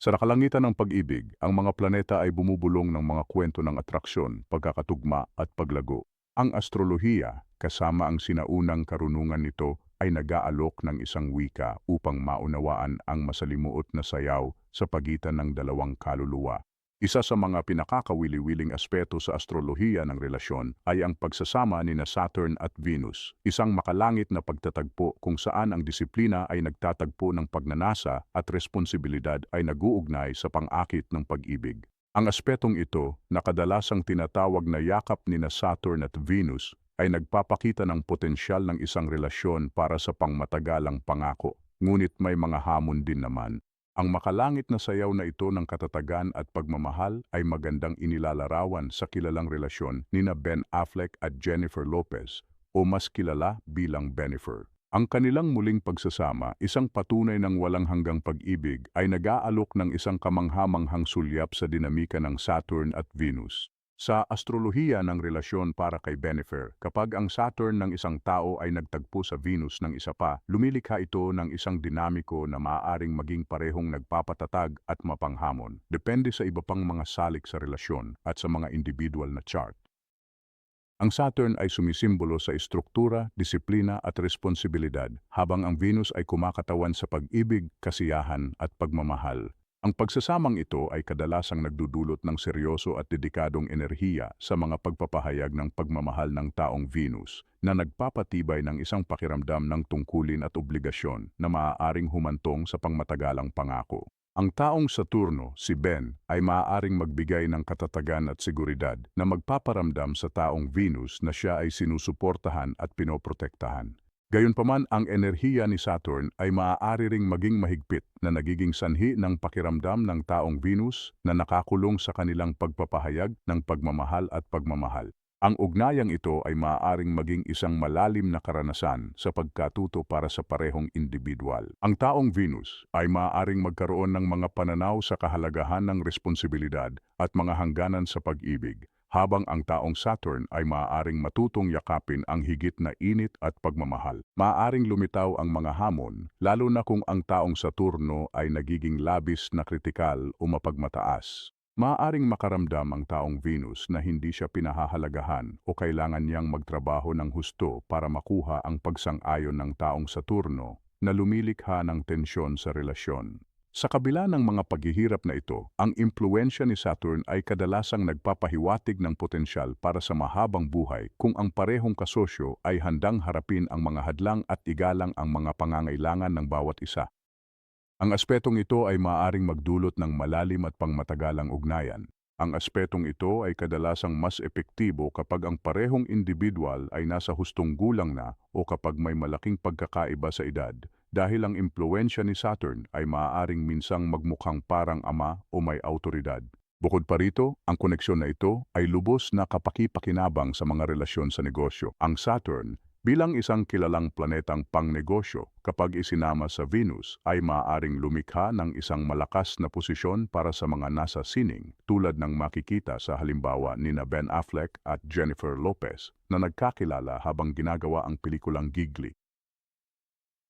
Sa nakalangitan ng pag-ibig, ang mga planeta ay bumubulong ng mga kwento ng atraksyon, pagkakatugma at paglago. Ang astrolohiya, kasama ang sinaunang karunungan nito, ay nag-aalok ng isang wika upang maunawaan ang masalimuot na sayaw sa pagitan ng dalawang kaluluwa. Isa sa mga pinakakawili-wiling aspeto sa astrolohiya ng relasyon ay ang pagsasama ni Saturn at Venus, isang makalangit na pagtatagpo kung saan ang disiplina ay nagtatagpo ng pagnanasa at responsibilidad ay nag-uugnay sa pang-akit ng pag-ibig. Ang aspetong ito, na kadalasang tinatawag na yakap ni Saturn at Venus, ay nagpapakita ng potensyal ng isang relasyon para sa pangmatagalang pangako. Ngunit may mga hamon din naman. Ang makalangit na sayaw na ito ng katatagan at pagmamahal ay magandang inilalarawan sa kilalang relasyon nina Ben Affleck at Jennifer Lopez o mas kilala bilang Bennifer. Ang kanilang muling pagsasama, isang patunay ng walang hanggang pag-ibig, ay nag-aalok ng isang kamanghamanghang sulyap sa dinamika ng Saturn at Venus. Sa astrolohiya ng relasyon para kay Bennifer, kapag ang Saturn ng isang tao ay nagtagpo sa Venus ng isa pa, lumilikha ito ng isang dinamiko na maaaring maging parehong nagpapatatag at mapanghamon, depende sa iba pang mga salik sa relasyon at sa mga individual na chart. Ang Saturn ay sumisimbolo sa istruktura, disiplina at responsibilidad, habang ang Venus ay kumakatawan sa pag-ibig, kasiyahan at pagmamahal. Ang pagsasamang ito ay kadalasang nagdudulot ng seryoso at dedikadong enerhiya sa mga pagpapahayag ng pagmamahal ng taong Venus, na nagpapatibay ng isang pakiramdam ng tungkulin at obligasyon na maaaring humantong sa pangmatagalang pangako. Ang taong Saturno, si Ben, ay maaaring magbigay ng katatagan at seguridad na magpaparamdam sa taong Venus na siya ay sinusuportahan at pinoprotektahan. Gayunpaman, ang enerhiya ni Saturn ay maaari ring maging mahigpit na nagiging sanhi ng pakiramdam ng taong Venus na nakakulong sa kanilang pagpapahayag ng pagmamahal at pagmamahal. Ang ugnayang ito ay maaaring maging isang malalim na karanasan sa pagkatuto para sa parehong individual. Ang taong Venus ay maaaring magkaroon ng mga pananaw sa kahalagahan ng responsibilidad at mga hangganan sa pag-ibig, habang ang taong Saturn ay maaaring matutong yakapin ang higit na init at pagmamahal. Maaaring lumitaw ang mga hamon, lalo na kung ang taong Saturno ay nagiging labis na kritikal o mapagmataas. Maaaring makaramdam ang taong Venus na hindi siya pinahahalagahan o kailangan niyang magtrabaho ng husto para makuha ang pagsang-ayon ng taong Saturno na lumilikha ng tensyon sa relasyon. Sa kabila ng mga paghihirap na ito, ang impluensya ni Saturn ay kadalasang nagpapahiwatig ng potensyal para sa mahabang buhay kung ang parehong kasosyo ay handang harapin ang mga hadlang at igalang ang mga pangangailangan ng bawat isa. Ang aspetong ito ay maaaring magdulot ng malalim at pangmatagalang ugnayan. Ang aspetong ito ay kadalasang mas epektibo kapag ang parehong individual ay nasa hustong gulang na o kapag may malaking pagkakaiba sa edad, dahil ang impluensya ni Saturn ay maaaring minsang magmukhang parang ama o may awtoridad. Bukod pa rito, ang koneksyon na ito ay lubos na kapaki-pakinabang sa mga relasyon sa negosyo. Ang Saturn, bilang isang kilalang planetang pangnegosyo, kapag isinama sa Venus ay maaaring lumikha ng isang malakas na posisyon para sa mga nasa sining, tulad ng makikita sa halimbawa ni Ben Affleck at Jennifer Lopez na nagkakilala habang ginagawa ang pelikulang Gigli.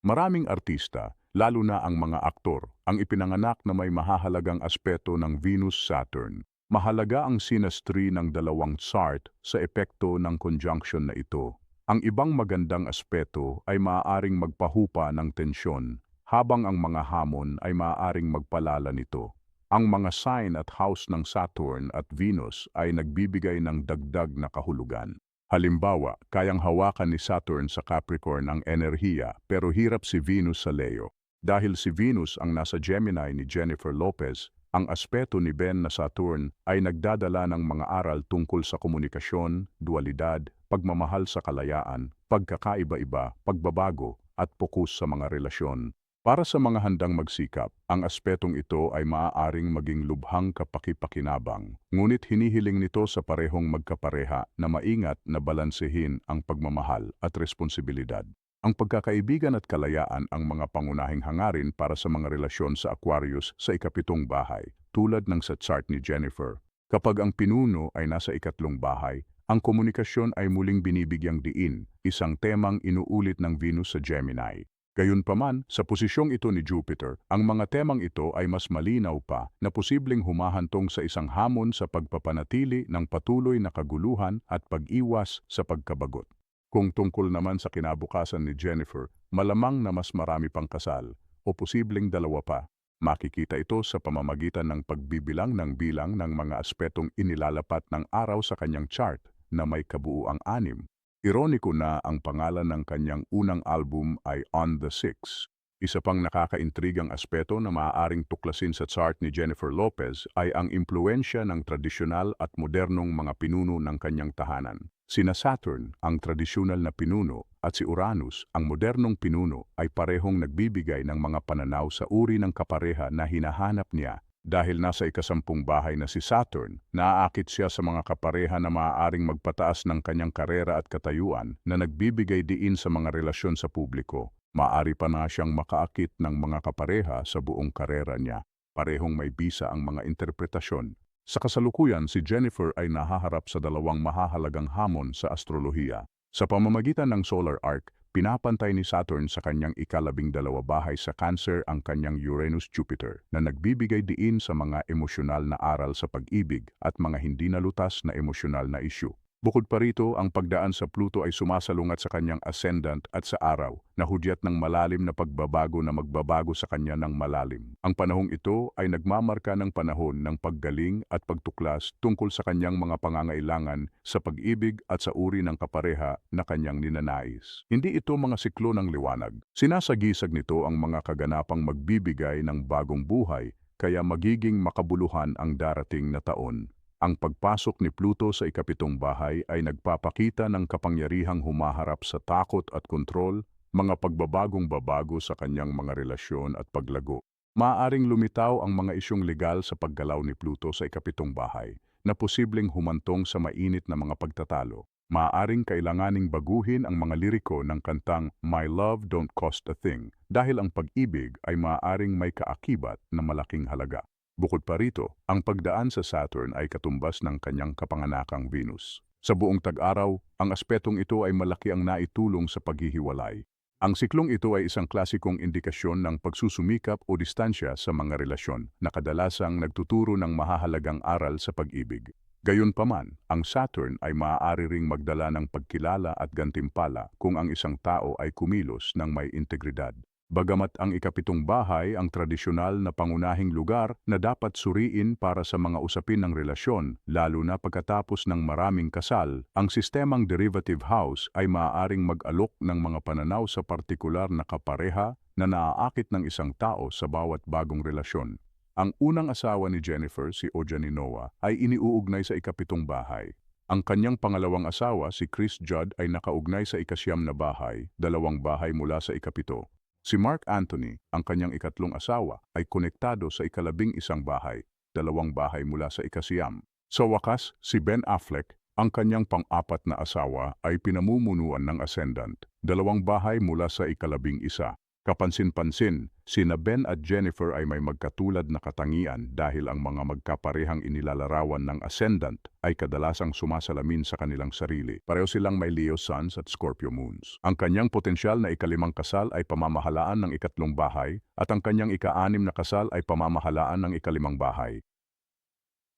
Maraming artista, lalo na ang mga aktor, ang ipinanganak na may mahahalagang aspeto ng Venus-Saturn. Mahalaga ang synastry ng dalawang chart sa epekto ng conjunction na ito. Ang ibang magandang aspeto ay maaaring magpahupa ng tensyon, habang ang mga hamon ay maaaring magpalala nito. Ang mga sign at house ng Saturn at Venus ay nagbibigay ng dagdag na kahulugan. Halimbawa, kayang hawakan ni Saturn sa Capricorn ang enerhiya pero hirap si Venus sa Leo. Dahil si Venus ang nasa Gemini ni Jennifer Lopez, ang aspeto ni Ben na Saturn ay nagdadala ng mga aral tungkol sa komunikasyon, dualidad, pagmamahal sa kalayaan, pagkakaiba-iba, pagbabago, at pokus sa mga relasyon. Para sa mga handang magsikap, ang aspetong ito ay maaaring maging lubhang kapaki-pakinabang, ngunit hinihiling nito sa parehong magkapareha na maingat na balansehin ang pagmamahal at responsibilidad. Ang pagkakaibigan at kalayaan ang mga pangunahing hangarin para sa mga relasyon sa Aquarius sa ikapitong bahay, tulad ng sa chart ni Jennifer. Kapag ang pinuno ay nasa ikatlong bahay, ang komunikasyon ay muling binibigyang diin, isang temang inuulit ng Venus sa Gemini. Gayunpaman, sa posisyong ito ni Jupiter, ang mga temang ito ay mas malinaw pa na posibleng humahantong sa isang hamon sa pagpapanatili ng patuloy na kaguluhan at pag-iwas sa pagkabagot. Kung tungkol naman sa kinabukasan ni Jennifer, malamang na mas marami pang kasal, o posibleng dalawa pa. Makikita ito sa pamamagitan ng pagbibilang ng bilang ng mga aspetong inilalapat ng araw sa kanyang chart na may kabuuang 6. Ironiko na ang pangalan ng kanyang unang album ay On the Six. Isa pang nakakaintrigang aspeto na maaaring tuklasin sa chart ni Jennifer Lopez ay ang impluensya ng tradisyonal at modernong mga pinuno ng kanyang tahanan. Sina Saturn, ang tradisyonal na pinuno, at si Uranus, ang modernong pinuno, ay parehong nagbibigay ng mga pananaw sa uri ng kapareha na hinahanap niya. Dahil nasa ikasampung bahay na si Saturn, naaakit siya sa mga kapareha na maaaring magpataas ng kanyang karera at katayuan na nagbibigay diin sa mga relasyon sa publiko. Maaari pa na siyang makaakit ng mga kapareha sa buong karera niya. Parehong may bisa ang mga interpretasyon. Sa kasalukuyan, si Jennifer ay nahaharap sa dalawang mahahalagang hamon sa astrolohiya. Sa pamamagitan ng solar arc, pinapantay ni Saturn sa kanyang ika-12 bahay sa Cancer ang kanyang Uranus-Jupiter na nagbibigay diin sa mga emosyonal na aral sa pag-ibig at mga hindi nalutas na emosyonal na issue. Bukod pa rito, ang pagdaan sa Pluto ay sumasalungat sa kanyang ascendant at sa araw na hudyat ng malalim na pagbabago na magbabago sa kanya ng malalim. Ang panahong ito ay nagmamarka ng panahon ng paggaling at pagtuklas tungkol sa kanyang mga pangangailangan sa pag-ibig at sa uri ng kapareha na kanyang ninanais. Hindi ito mga siklo ng liwanag. Sinasagisag nito ang mga kaganapang magbibigay ng bagong buhay kaya magiging makabuluhan ang darating na taon. Ang pagpasok ni Pluto sa ika-7 bahay ay nagpapakita ng kapangyarihang humaharap sa takot at kontrol, mga pagbabagong babago sa kanyang mga relasyon at paglago. Maaaring lumitaw ang mga isyong legal sa paggalaw ni Pluto sa ika-7 bahay, na posibleng humantong sa mainit na mga pagtatalo. Maaaring kailanganing baguhin ang mga liriko ng kantang My Love Don't Cost a Thing dahil ang pag-ibig ay maaaring may kaakibat na malaking halaga. Bukod pa rito, ang pagdaan sa Saturn ay katumbas ng kanyang kapanganakang Venus. Sa buong tag-araw, ang aspetong ito ay malaki ang naitulong sa paghihiwalay. Ang siklong ito ay isang klasikong indikasyon ng pagsusumikap o distansya sa mga relasyon na kadalasang nagtuturo ng mahahalagang aral sa pag-ibig. Gayunpaman, ang Saturn ay maaari ring magdala ng pagkilala at gantimpala kung ang isang tao ay kumilos ng may integridad. Bagamat ang ika-7 bahay ang tradisyonal na pangunahing lugar na dapat suriin para sa mga usapin ng relasyon, lalo na pagkatapos ng maraming kasal, ang sistemang derivative house ay maaaring mag-alok ng mga pananaw sa partikular na kapareha na naaakit ng isang tao sa bawat bagong relasyon. Ang unang asawa ni Jennifer, si Ojaninoa, ay iniuugnay sa ika-7 bahay. Ang kanyang pangalawang asawa, si Chris Judd, ay nakaugnay sa ika-9 na bahay, 2 bahay mula sa ika-7. Si Mark Anthony, ang kanyang ika-3 asawa, ay konektado sa ika-11 bahay, 2 bahay mula sa ika-9. Sa wakas, si Ben Affleck, ang kanyang pang-4 na asawa, ay pinamumunuan ng ascendant, 2 bahay mula sa ika-11. Kapansin-pansin, sina Ben at Jennifer ay may magkatulad na katangian dahil ang mga magkaparehang inilalarawan ng ascendant ay kadalasang sumasalamin sa kanilang sarili. Pareho silang may Leo Suns at Scorpio Moons. Ang kanyang potensyal na ika-5 kasal ay pamamahalaan ng ika-3 bahay at ang kanyang ika-6 na kasal ay pamamahalaan ng ika-5 bahay.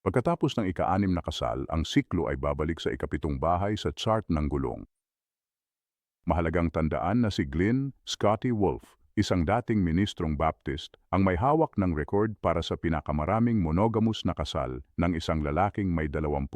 Pagkatapos ng ika-6 na kasal, ang siklo ay babalik sa ika-7 bahay sa chart ng gulong. Mahalagang tandaan na si Glenn Scotty Wolf, isang dating ministrong Baptist, ang may hawak ng record para sa pinakamaraming monogamous na kasal ng isang lalaking may 29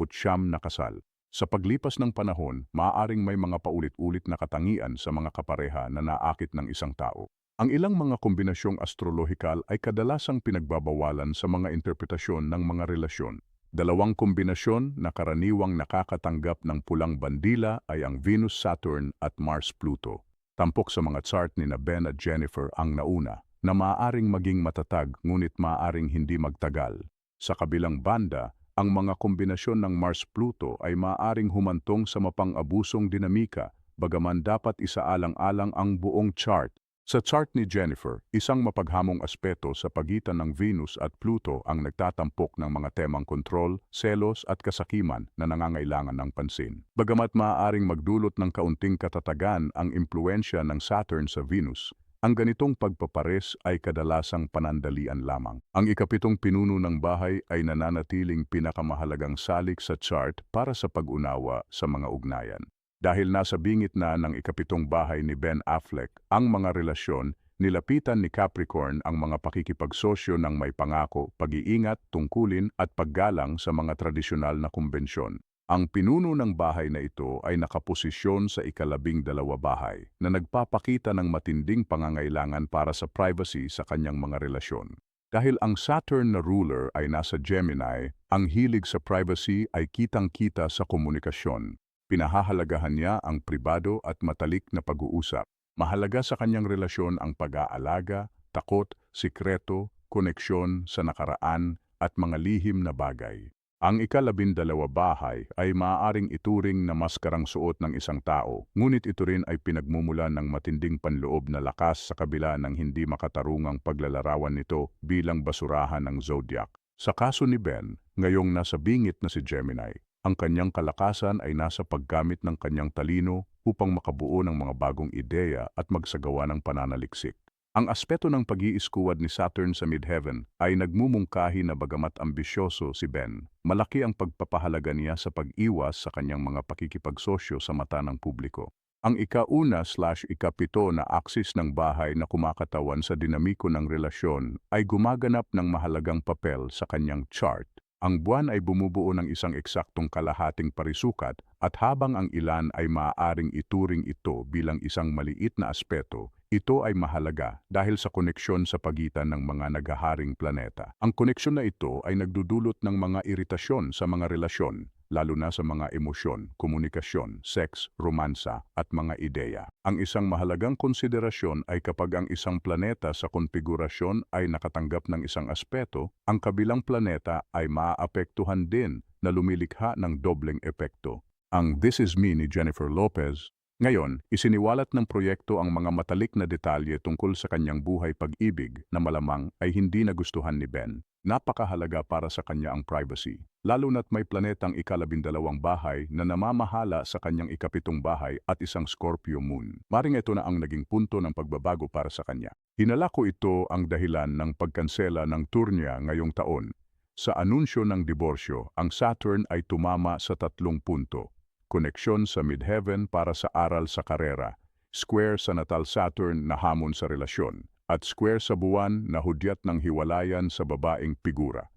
na kasal. Sa paglipas ng panahon, maaaring may mga paulit-ulit na katangian sa mga kapareha na naakit ng isang tao. Ang ilang mga kombinasyong astrolohikal ay kadalasang pinagbabawalan sa mga interpretasyon ng mga relasyon. 2 kombinasyon na karaniwang nakakatanggap ng pulang bandila ay ang Venus-Saturn at Mars-Pluto. Tampok sa mga chart ni Ben at Jennifer ang nauna, na maaaring maging matatag ngunit maaaring hindi magtagal. Sa kabilang banda, ang mga kombinasyon ng Mars-Pluto ay maaaring humantong sa mapang-abusong dinamika, bagaman dapat isaalang-alang ang buong chart. Sa chart ni Jennifer, isang mapaghamong aspeto sa pagitan ng Venus at Pluto ang nagtatampok ng mga temang kontrol, selos at kasakiman na nangangailangan ng pansin. Bagamat maaaring magdulot ng kaunting katatagan ang impluensya ng Saturn sa Venus, Ang ganitong pagpapares ay kadalasang panandalian lamang. Ang ikapitong pinuno ng bahay ay nananatiling pinakamahalagang salik sa chart para sa pag-unawa sa mga ugnayan. Dahil nasa bingit na ng ikapitong bahay ni Ben Affleck ang mga relasyon, nilapitan ni Capricorn ang mga pakikipagsosyo ng may pangako, pag-iingat, tungkulin at paggalang sa mga tradisyonal na kumbensyon. Ang pinuno ng bahay na ito ay nakaposisyon sa ikalabing-dalawa bahay na nagpapakita ng matinding pangangailangan para sa privacy sa kanyang mga relasyon. Dahil ang Saturn na ruler ay nasa Gemini, ang hilig sa privacy ay kitang-kita sa komunikasyon. Pinahahalagahan niya ang pribado at matalik na pag-uusap. Mahalaga sa kanyang relasyon ang pag-aalaga, takot, sikreto, koneksyon sa nakaraan at mga lihim na bagay. Ang ikalabindalawa bahay ay maaaring ituring na maskarang suot ng isang tao, ngunit ito rin ay pinagmumulan ng matinding panloob na lakas sa kabila ng hindi makatarungang paglalarawan nito bilang basurahan ng zodiac. Sa kaso ni Ben, ngayong nasa bingit na si Gemini, ang kanyang kalakasan ay nasa paggamit ng kanyang talino upang makabuo ng mga bagong ideya at magsagawa ng pananaliksik. Ang aspeto ng pag-iiskuwad ni Saturn sa Midheaven ay nagmumungkahi na bagamat ambisyoso si Ben, malaki ang pagpapahalaga niya sa pag-iwas sa kanyang mga pakikipagsosyo sa mata ng publiko. Ang ika-1/ikapito na aksis ng bahay na kumakatawan sa dinamiko ng relasyon ay gumaganap ng mahalagang papel sa kanyang chart. Ang buwan ay bumubuo ng isang eksaktong kalahating parisukat at habang ang ilan ay maaaring ituring ito bilang isang maliit na aspeto, ito ay mahalaga dahil sa koneksyon sa pagitan ng mga naghaharing planeta. Ang koneksyon na ito ay nagdudulot ng mga iritasyon sa mga relasyon, lalo na sa mga emosyon, komunikasyon, seks, romansa at mga ideya. Ang isang mahalagang konsiderasyon ay kapag ang isang planeta sa konfigurasyon ay nakatanggap ng isang aspeto, ang kabilang planeta ay maaapektuhan din na lumilikha ng dobleng epekto. Ang This Is Me ni Jennifer Lopez. Ngayon, isiniwalat ng proyekto ang mga matalik na detalye tungkol sa kanyang buhay pag-ibig na malamang ay hindi nagustuhan ni Ben. Napakahalaga para sa kanya ang privacy, lalo na't may planetang ikalabindalawang bahay na namamahala sa kanyang ikapitong bahay at isang Scorpio moon. Maring ito na ang naging punto ng pagbabago para sa kanya. Hinala ko ito ang dahilan ng pagkansela ng tour niya ngayong taon. Sa anunsyo ng diborsyo, ang Saturn ay tumama sa 3 punto. Koneksyon sa Midheaven para sa aral sa karera, square sa natal Saturn na hamon sa relasyon, at square sa buwan na hudyat ng hiwalayan sa babaeng figura.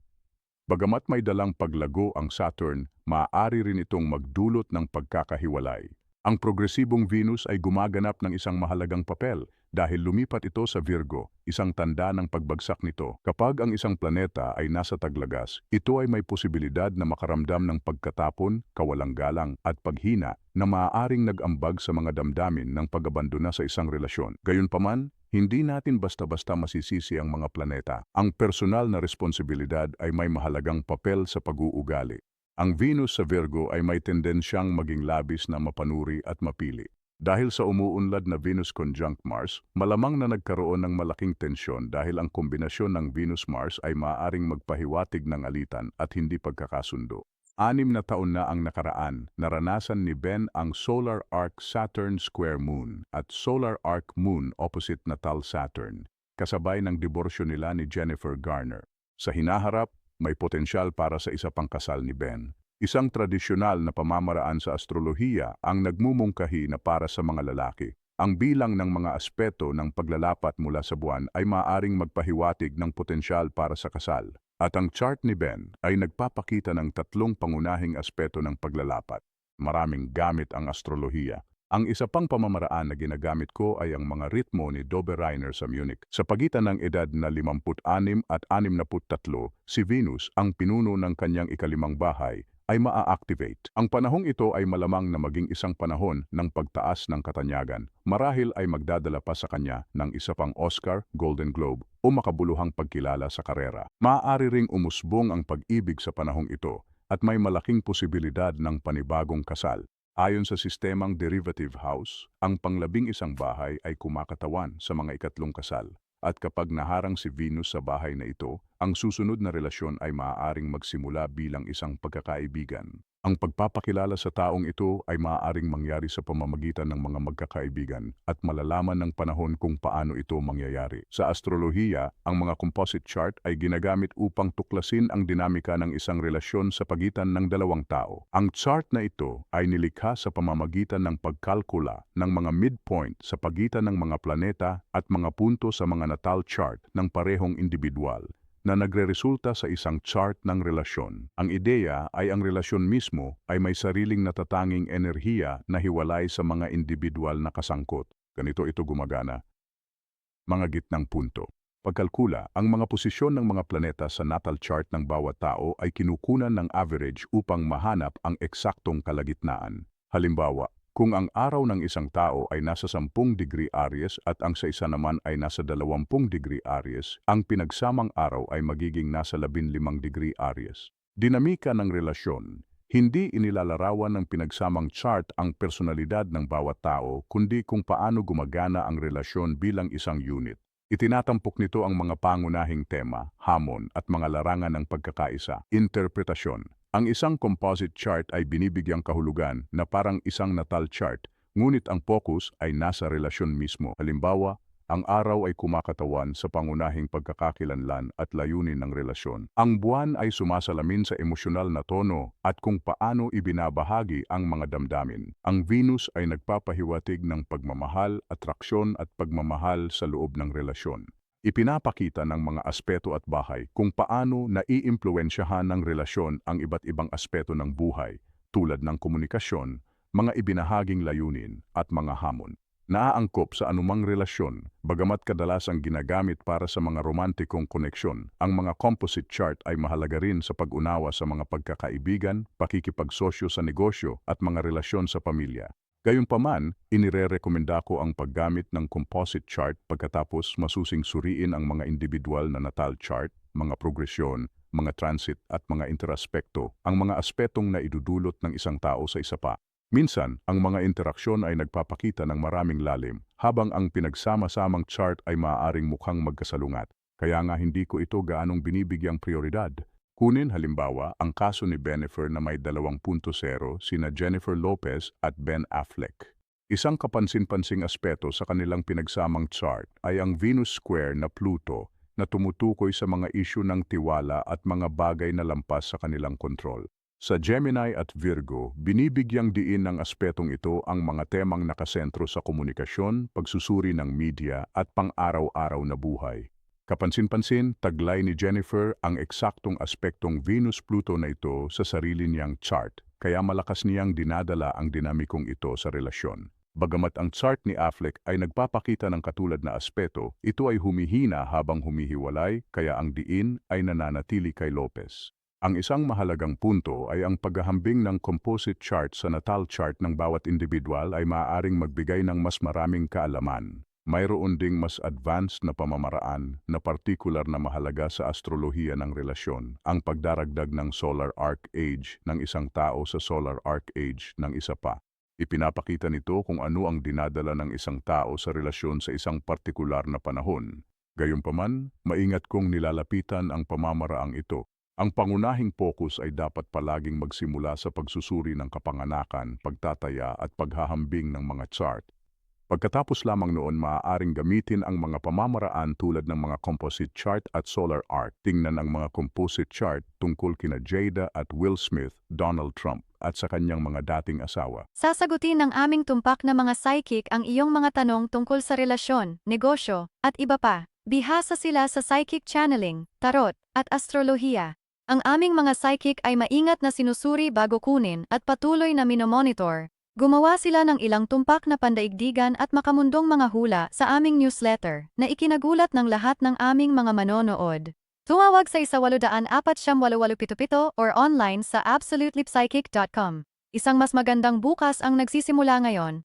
Bagamat may dalang paglago ang Saturn, maaari rin itong magdulot ng pagkakahiwalay. Ang progresibong Venus ay gumaganap ng isang mahalagang papel dahil lumipat ito sa Virgo, isang tanda ng pagbagsak nito. Kapag ang isang planeta ay nasa taglagas, ito ay may posibilidad na makaramdam ng pagkatapon, kawalang-galang at paghina na maaaring nag-ambag sa mga damdamin ng pag-abandona sa isang relasyon. Gayunpaman, hindi natin basta-basta masisisi ang mga planeta. Ang personal na responsibilidad ay may mahalagang papel sa pag-uugali. Ang Venus sa Virgo ay may tendensyang maging labis na mapanuri at mapili. Dahil sa umuunlad na Venus conjunct Mars, malamang na nagkaroon ng malaking tensyon dahil ang kombinasyon ng Venus-Mars ay maaaring magpahiwatig ng alitan at hindi pagkakasundo. 6 na taon na ang nakaraan, naranasan ni Ben ang Solar Arc Saturn Square Moon at Solar Arc Moon opposite natal Saturn, kasabay ng diborsyo nila ni Jennifer Garner. Sa hinaharap, may potensyal para sa isa pang kasal ni Ben. Isang tradisyonal na pamamaraan sa astrolohiya ang nagmumungkahi na para sa mga lalaki. Ang bilang ng mga aspeto ng paglalapat mula sa buwan ay maaaring magpahiwatig ng potensyal para sa kasal. At ang chart ni Ben ay nagpapakita ng 3 pangunahing aspeto ng paglalapat. Maraming gamit ang astrolohiya. Ang isa pang pamamaraan na ginagamit ko ay ang mga ritmo ni Dove Reiner sa Munich. Sa pagitan ng edad na 56 at 63, si Venus, ang pinuno ng kanyang ikalimang bahay, ay maa-activate. Ang panahong ito ay malamang na maging isang panahon ng pagtaas ng katanyagan. Marahil ay magdadala pa sa kanya ng isa pang Oscar, Golden Globe o makabuluhang pagkilala sa karera. Maaari ring umusbong ang pag-ibig sa panahong ito at may malaking posibilidad ng panibagong kasal. Ayon sa sistemang derivative house, ang pang-11 bahay ay kumakatawan sa mga ikatlong kasal. At kapag naharang si Venus sa bahay na ito, Ang susunod na relasyon ay maaaring magsimula bilang isang pagkakaibigan. Ang pagpapakilala sa taong ito ay maaaring mangyari sa pamamagitan ng mga magkakaibigan at malalaman ng panahon kung paano ito mangyayari. Sa astrolohiya, ang mga composite chart ay ginagamit upang tuklasin ang dinamika ng isang relasyon sa pagitan ng dalawang tao. Ang chart na ito ay nilikha sa pamamagitan ng pagkalkula ng mga midpoint sa pagitan ng mga planeta at mga punto sa mga natal chart ng parehong individual na nagreresulta sa isang chart ng relasyon. Ang ideya ay ang relasyon mismo ay may sariling natatanging enerhiya na hiwalay sa mga individual na kasangkot. Ganito ito gumagana. Mga gitnang punto. Pagkalkula, ang mga posisyon ng mga planeta sa natal chart ng bawat tao ay kinukunan ng average upang mahanap ang eksaktong kalagitnaan. Halimbawa, kung ang araw ng isang tao ay nasa 10 degree Aries at ang sa isa naman ay nasa 20 degree Aries, ang pinagsamang araw ay magiging nasa 15 degree Aries. Dinamika ng relasyon. Hindi inilalarawan ng pinagsamang chart ang personalidad ng bawat tao, kundi kung paano gumagana ang relasyon bilang isang unit. Itinatampok nito ang mga pangunahing tema, hamon at mga larangan ng pagkakaisa. Interpretasyon. Ang isang composite chart ay binibigyang kahulugan na parang isang natal chart, ngunit ang focus ay nasa relasyon mismo. Halimbawa, ang araw ay kumakatawan sa pangunahing pagkakakilanlan at layunin ng relasyon. Ang buwan ay sumasalamin sa emosyonal na tono at kung paano ibinabahagi ang mga damdamin. Ang Venus ay nagpapahiwatig ng pagmamahal, atraksyon at pagmamahal sa loob ng relasyon. Ipinapakita ng mga aspeto at bahay kung paano naiimpluwensyahan ng relasyon ang iba't ibang aspeto ng buhay, tulad ng komunikasyon, mga ibinahaging layunin, at mga hamon. Naaangkop sa anumang relasyon, bagamat kadalasang ginagamit para sa mga romantikong koneksyon, ang mga composite chart ay mahalaga rin sa pag-unawa sa mga pagkakaibigan, pakikipagsosyo sa negosyo, at mga relasyon sa pamilya. Gayunpaman, inirerekomenda ko ang paggamit ng composite chart pagkatapos masusing suriin ang mga individual na natal chart, mga progresyon, mga transit at mga interaspekto, ang mga aspetong na idudulot ng isang tao sa isa pa. Minsan, ang mga interaksyon ay nagpapakita ng maraming lalim, habang ang pinagsama-samang chart ay maaaring mukhang magkasalungat. Kaya nga hindi ko ito gaanong binibigyang prioridad. Kunin halimbawa ang kaso ni Bennifer na may 2.0 sina Jennifer Lopez at Ben Affleck. Isang kapansin-pansing aspeto sa kanilang pinagsamang chart ay ang Venus square na Pluto na tumutukoy sa mga isyu ng tiwala at mga bagay na lampas sa kanilang kontrol. Sa Gemini at Virgo, binibigyang diin ng aspetong ito ang mga temang nakasentro sa komunikasyon, pagsusuri ng media at pang-araw-araw na buhay. Kapansin-pansin, taglay ni Jennifer ang eksaktong aspektong Venus-Pluto na ito sa sarili niyang chart, kaya malakas niyang dinadala ang dinamikong ito sa relasyon. Bagamat ang chart ni Affleck ay nagpapakita ng katulad na aspeto, ito ay humihina habang humihiwalay, kaya ang diin ay nananatili kay Lopez. Ang isang mahalagang punto ay ang paghahambing ng composite chart sa natal chart ng bawat individual ay maaaring magbigay ng mas maraming kaalaman. Mayroon ding mas advanced na pamamaraan na partikular na mahalaga sa astrolohiya ng relasyon, ang pagdaragdag ng solar arc age ng isang tao sa solar arc age ng isa pa. Ipinapakita nito kung ano ang dinadala ng isang tao sa relasyon sa isang partikular na panahon. Gayunpaman, maingat kong nilalapitan ang pamamaraang ito. Ang pangunahing focus ay dapat palaging magsimula sa pagsusuri ng kapanganakan, pagtataya at paghahambing ng mga chart. Pagkatapos lamang noon, maaaring gamitin ang mga pamamaraan tulad ng mga composite chart at solar arc. Tingnan ang mga composite chart tungkol kina Jada at Will Smith, Donald Trump, at sa kanyang mga dating asawa. Sasagutin ng aming tumpak na mga psychic ang iyong mga tanong tungkol sa relasyon, negosyo, at iba pa. Bihasa sila sa psychic channeling, tarot, at astrolohiya. Ang aming mga psychic ay maingat na sinusuri bago kunin at patuloy na minomonitor. Gumawa sila ng ilang tumpak na pandaigdigan at makamundong mga hula sa aming newsletter na ikinagulat ng lahat ng aming mga manonood. Tumawag sa 1-800-8877 or online sa absolutelypsychic.com. Isang mas magandang bukas ang nagsisimula ngayon.